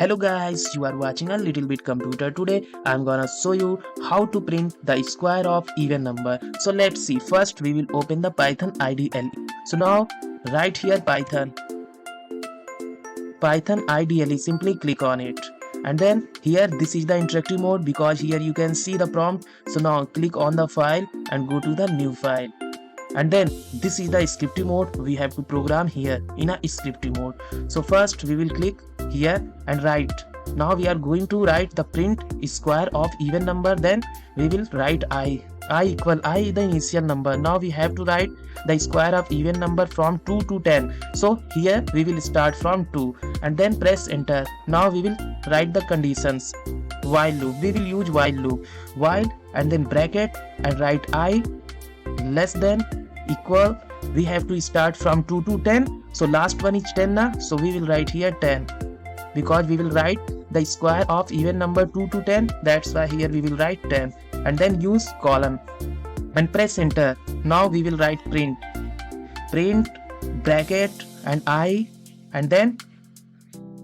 Hello guys, you are watching a little bit computer. Today I'm gonna show you how to print the square of even number. So let's see. First we will open the Python IDLE. So now right here Python IDLE, simply click on it. And then here this is the interactive mode because here you can see the prompt. So now click on the file and go to the new file. And then this is the scripty mode. We have to program here in a scripty mode. So first we will click here and write. Now we are going to write the print square of even number. Then we will write I equal I the initial number. Now we have to write the square of even number from 2 to 10. So here we will start from 2 and then press enter. Now we will write the conditions. While loop, we will use while loop. While and then bracket and write I less than equal, we have to start from 2 to 10. So last one is 10 now, so we will write here 10 because we will write the square of even number 2 to 10. That's why here we will write 10 and then use colon and press enter. Now we will write print bracket and I and then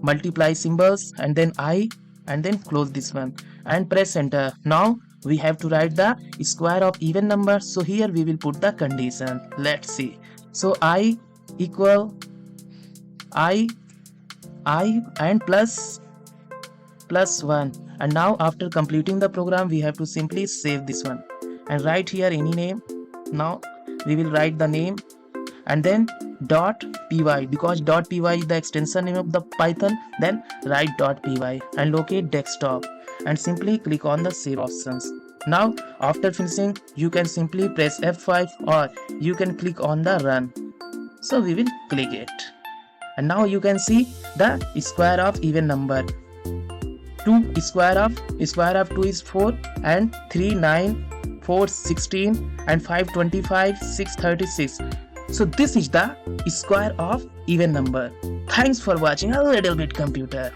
multiply symbols and then I and then close this one and press enter. Now we have to write the square of even number. So here we will put the condition. Let's see. So I equal I and plus 1. And now after completing the program we have to simply save this one and write here any name. Now we will write the name and then .py because .py is the extension name of the Python. Then write .py and locate desktop and simply click on the save options. Now after finishing you can simply press F5 or you can click on the run. So we will click it and now you can see the square of even number. 2 square of 2 is 4 and 3 9 4 16 and 5 25 6 36. So this is the square of even number. Thanks for watching a little bit computer.